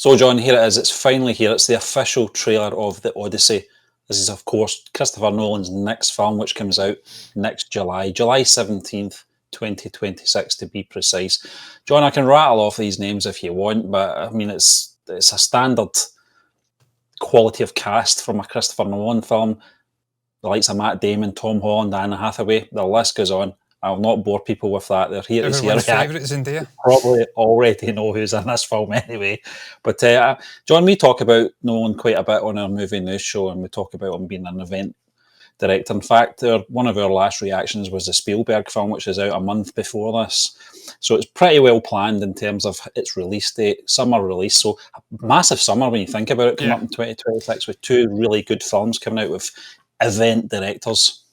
So, John, here it is. It's finally here. It's the official trailer of the Odyssey. This is, of course, Christopher Nolan's next film, which comes out next July 17th, 2026 to be precise. John, I can rattle off these names if you want, but I mean, it's a standard quality of cast from a Christopher Nolan film. The likes of Matt Damon, Tom Holland, Anne Hathaway, the list goes on. I'll not bore people with that. They're here to see Everyone's favourite is in there. Probably already know who's in this film anyway. But John, we talk about Nolan quite a bit on our movie news show, and we talk about him being an event director. In fact, one of our last reactions was the Spielberg film, which is out a month before this. So it's pretty well planned in terms of its release date, summer release. So a massive summer when you think about it, coming up in 2026 with two really good films coming out with event directors.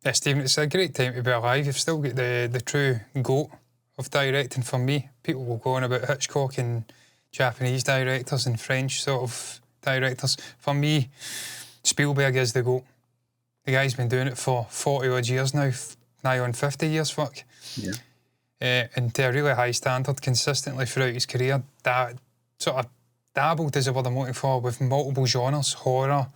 Yeah, Stephen, it's a great time to be alive. You've still got the true GOAT of directing for me. People will go on about Hitchcock and Japanese directors and French sort of directors. For me, Spielberg is the GOAT. The guy's been doing it for 40 odd years now, nigh on 50 years, fuck. Yeah. And to a really high standard consistently throughout his career. That sort of dabbled is the word I'm looking for with multiple genres, horror,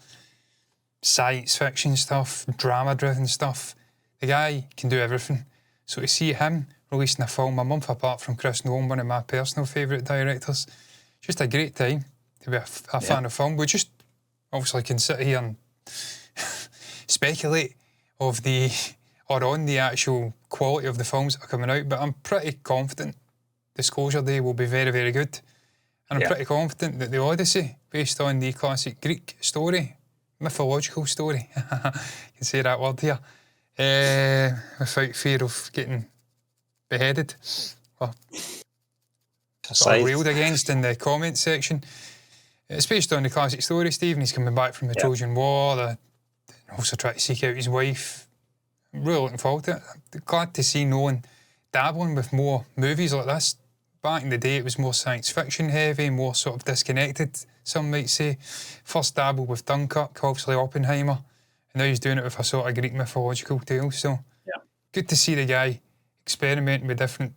science fiction stuff, drama-driven stuff. The guy can do everything. So to see him releasing a film a month apart from Chris Nolan, one of my personal favourite directors, just a great time to be a fan of film. We just obviously can sit here and speculate on the actual quality of the films that are coming out, but I'm pretty confident Disclosure Day will be very, very good. And I'm pretty confident that the Odyssey, based on the classic Greek story, mythological story, I can say that word here, without fear of getting beheaded or sort of railed against in the comment section. It's based on the classic story, Stephen. He's coming back from the Trojan War, also trying to seek out his wife. I'm really looking forward to it. I'm glad to see Nolan dabbling with more movies like this. Back in the day, it was more science fiction heavy, more sort of disconnected, some might say. First dabbled with Dunkirk, obviously Oppenheimer, and now he's doing it with a sort of Greek mythological tale. So good to see the guy experimenting with different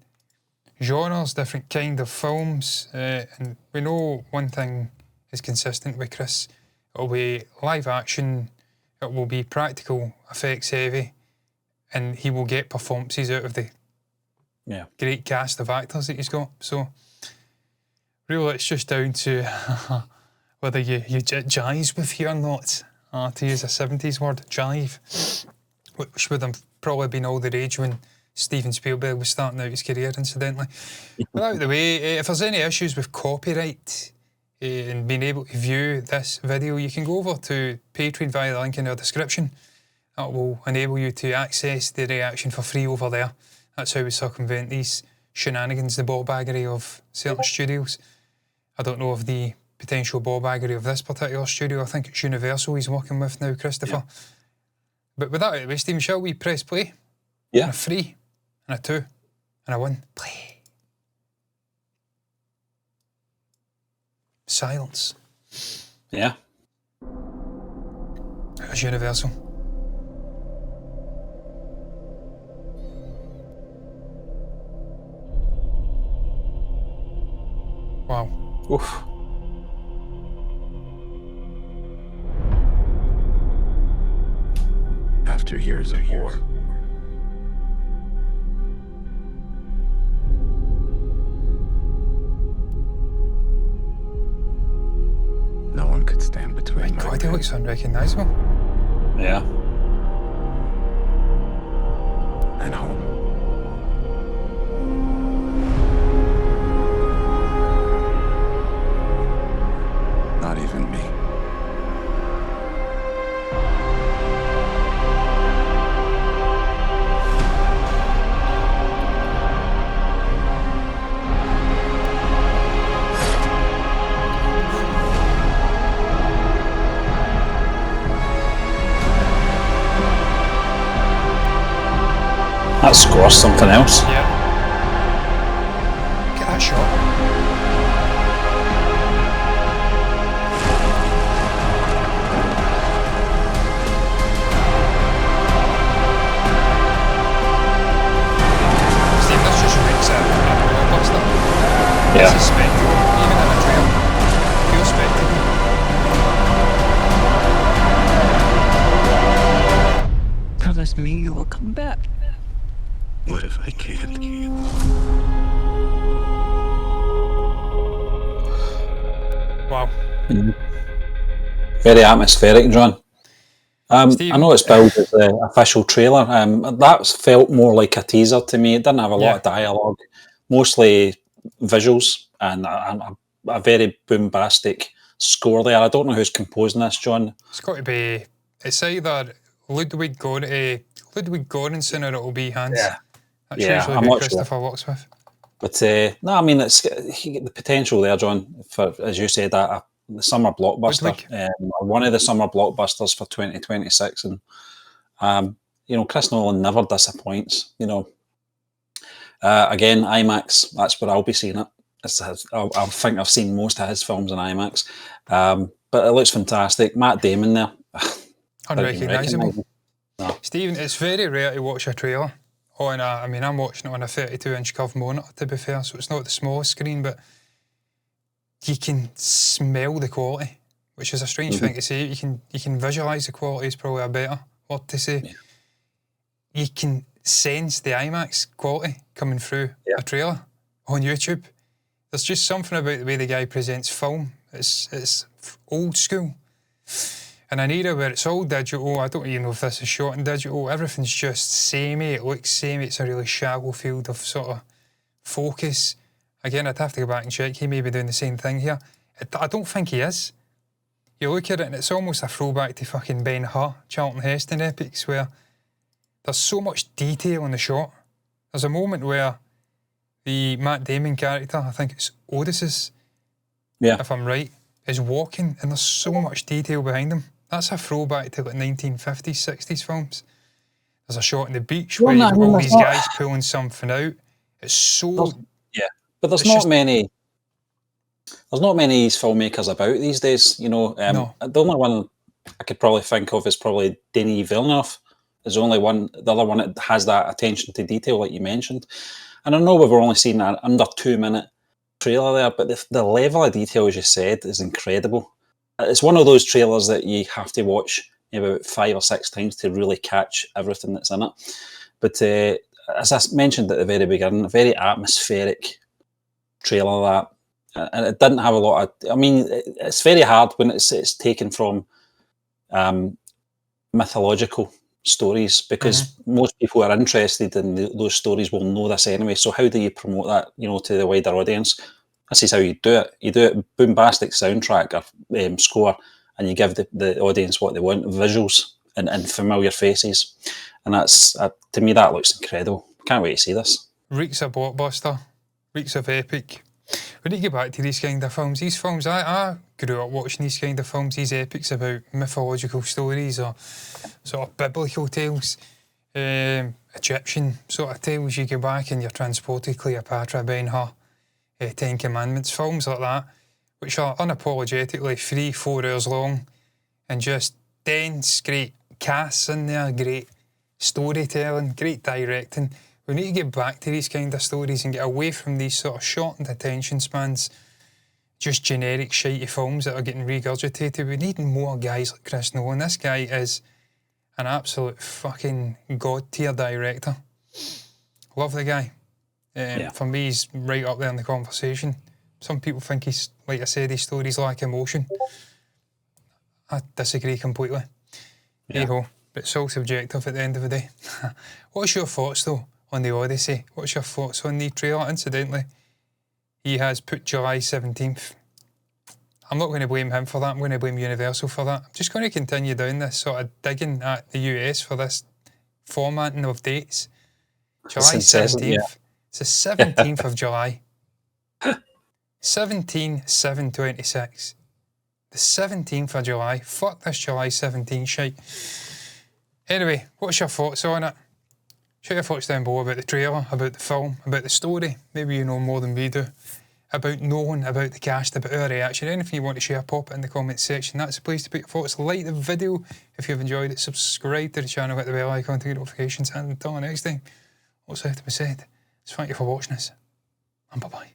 genres, different kind of films. And we know one thing is consistent with Chris. It'll be live action, it will be practical effects heavy, and he will get performances out of the great cast of actors that he's got. So really it's just down to whether you jive with you or not. To use a 70s word, jive, which would have probably been all the rage when Steven Spielberg was starting out his career, incidentally. But out of the way, if there's any issues with copyright and being able to view this video, you can go over to Patreon via the link in our description. That will enable you to access the reaction for free over there. That's how we circumvent these shenanigans, the ballbaggery of certain studios. I don't know of the potential ballbaggery of this particular studio. I think it's Universal he's working with now, Christopher. But with that out of the way, Stephen, shall we press play? Yeah. And a 3, and a 2, and a 1. Play. Silence. Yeah. It was Universal. Wow. Oof. After years of war, no one could stand between My God, he looks unrecognisable. Yeah. and home. Not even me. That score's something else. Yeah. Look at that shot. Steve, this just makes a blockbuster. Yeah. It's a spectacle, even in a trailer. promise me you will come back. What if I can't? Wow. Very atmospheric, John. I Stephen- know it's billed as the official trailer. That felt more like a teaser to me. It didn't have a lot of dialogue, mostly visuals, and a very bombastic score there. I don't know who's composing this, John. It's got to be. It's either Ludwig Göransson or it'll be Hans. Yeah. That's Yeah, usually I'm who not Christopher works with. But no, I mean, it's the potential there, John, for, as you said, the summer blockbuster, one of the summer blockbusters for 2026. And, Chris Nolan never disappoints, Again, IMAX, that's where I'll be seeing it. I think I've seen most of his films in IMAX. But it looks fantastic. Matt Damon there. Unrecognisable. No. Stephen, it's very rare to watch a trailer on I'm watching it on a 32-inch curved monitor, to be fair, so it's not the smallest screen, but you can smell the quality, which is a strange thing to say. You can visualise the quality is probably a better word to say. Yeah. You can sense the IMAX quality coming through a trailer on YouTube. There's just something about the way the guy presents film. It's old school. In an era where it's all digital, I don't even know if this is shot in digital, everything's just samey, it looks samey, it's a really shallow field of sort of focus. Again, I'd have to go back and check, he may be doing the same thing here. I don't think he is. You look at it and it's almost a throwback to fucking Ben-Hur, Charlton Heston epics, where there's so much detail in the shot. There's a moment where the Matt Damon character, I think it's Odyssey, if I'm right, is walking and there's so much detail behind him. That's a throwback to like 1950s, 60s films. There's a shot on the beach where you've got all these guys pulling something out. It's so... But there's not many... There's not many filmmakers about these days, no. The only one I could probably think of is probably Denis Villeneuve. Is the only one, the other one that has that attention to detail, like you mentioned. And I know we've only seen an under 2-minute trailer there, but the level of detail, as you said, is incredible. It's one of those trailers that you have to watch maybe about 5 or 6 times to really catch everything that's in it. But as I mentioned at the very beginning, a very atmospheric trailer that, and it didn't have a lot of, I mean, it's very hard when it's taken from mythological stories, because most people who are interested in those stories will know this anyway. So how do you promote that, to the wider audience? This is how you do it. You do it bombastic soundtrack or score, and you give the audience what they want, visuals and familiar faces. And that's, to me, that looks incredible. Can't wait to see this. Reeks of blockbuster, reeks of epic. We need to get back to these kind of films. These films, I grew up watching these kind of films, these epics about mythological stories or sort of biblical tales, Egyptian sort of tales. You go back and you're transported, Cleopatra, Ben-Hur, 10 Commandments, films like that, which are unapologetically 3-4 hours long and just dense, great casts in there, great storytelling, great directing. We need to get back to these kind of stories and get away from these sort of shortened attention spans, just generic shitey films that are getting regurgitated. We need more guys like Chris Nolan. This guy is an absolute fucking god-tier director. Love the guy. For me, he's right up there in the conversation. Some people think he's, like I said, his stories lack emotion. I disagree completely. Hey-ho, but it's all subjective at the end of the day. What's your thoughts, though, on the Odyssey? What's your thoughts on the trailer? Incidentally, he has put July 17th. I'm not going to blame him for that. I'm going to blame Universal for that. I'm just going to continue down this sort of digging at the US for this formatting of dates. July 17th. It's the 17th of July. 17/7/26. The 17th of July. Fuck this July 17th shite. Anyway, what's your thoughts on it? Share your thoughts down below about the trailer, about the film, about the story. Maybe you know more than we do. About Nolan, about the cast, about our reaction. Anything you want to share, pop it in the comments section. That's the place to put your thoughts. Like the video if you've enjoyed it. Subscribe to the channel, hit the bell icon to get notifications. And until next time, what's left to be said is thank you for watching us. And bye-bye.